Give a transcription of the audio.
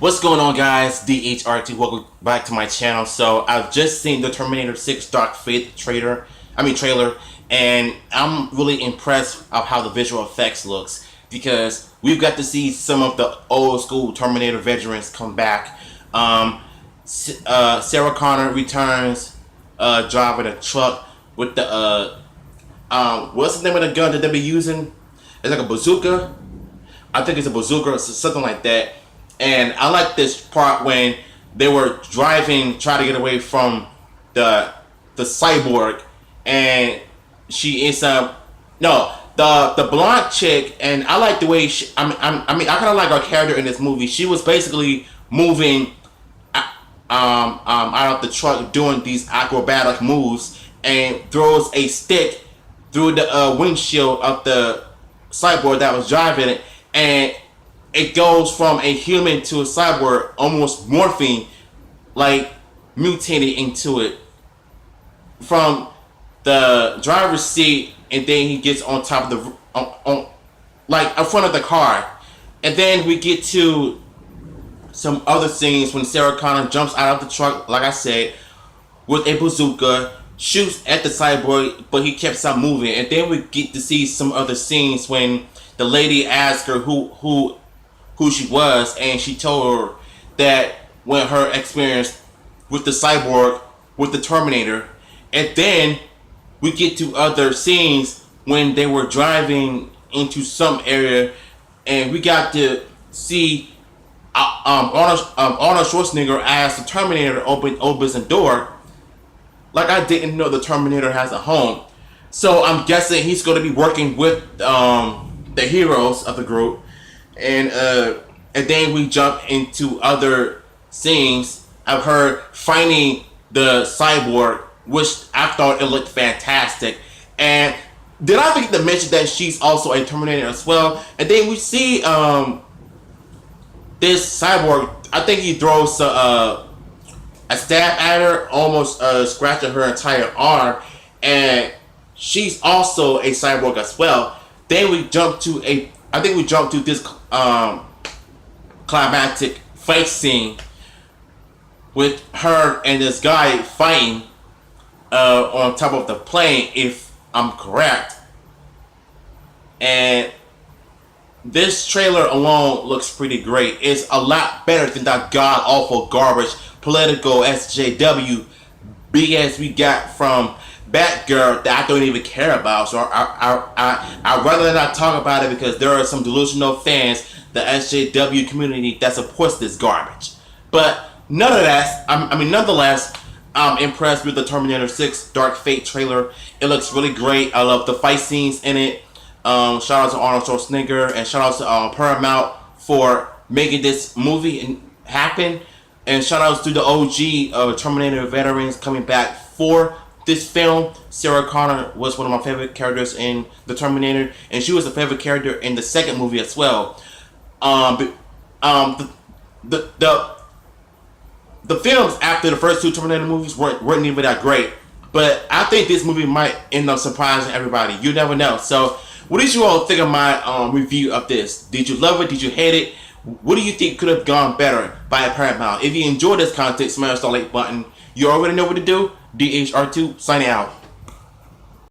What's going on, guys? DHRT, welcome back to my channel. So I've just seen the Terminator 6 Dark Fate trailer, and I'm really impressed of how the visual effects looks, because we've got to see some of the old school Terminator veterans come back. Sarah Connor returns, driving a truck with the what's the name of the gun that they be using? It's like a bazooka. I think it's a bazooka or something like that. And I like this part when they were driving, trying to get away from the cyborg, and she is the blonde chick, and I like the way I kind of like her character in this movie. She was basically moving out of the truck, doing these acrobatic moves, and throws a stick through the windshield of the cyborg that was driving it, and it goes from a human to a cyborg, almost morphing, like mutating into it from the driver's seat, and then he gets on top of the like in front of the car, and then we get to some other scenes when Sarah Connor jumps out of the truck, like I said, with a bazooka, shoots at the cyborg, but he kept on moving, and then we get to see some other scenes when the lady asked her who she was, and she told her that when her experience with the cyborg, with the Terminator. And then we get to other scenes when they were driving into some area, and we got to see Arnold Schwarzenegger as the Terminator opens the door. Like, I didn't know the Terminator has a home, so I'm guessing he's going to be working with the heroes of the group. And then we jump into other scenes of her finding the cyborg, which I thought it looked fantastic. And did I forget to mention that she's also a Terminator as well? And then we see this cyborg. I think he throws a stab at her, almost scratching her entire arm, and she's also a cyborg as well. Then we jump to this climactic fight scene with her and this guy fighting on top of the plane, if I'm correct. And this trailer alone looks pretty great. It's a lot better than that god-awful garbage political SJW BS we got from Batgirl that I don't even care about. So I'd rather not talk about it, because there are some delusional fans, the SJW community, that supports this garbage. But nonetheless, I'm impressed with the Terminator 6 Dark Fate trailer. It looks really great. I love the fight scenes in it. Shout out to Arnold Schwarzenegger, and shout out to Paramount for making this movie happen. And shout outs to the OG Terminator veterans coming back for this film. Sarah Connor was one of my favorite characters in the Terminator, and she was a favorite character in the second movie as well. The films after the first two Terminator movies weren't even that great, but I think this movie might end up surprising everybody. You never know. So, what did you all think of my review of this? Did you love it? Did you hate it? What do you think could have gone better by Paramount? If you enjoyed this content, smash the like button. You already know what to do. DHR2 signing out.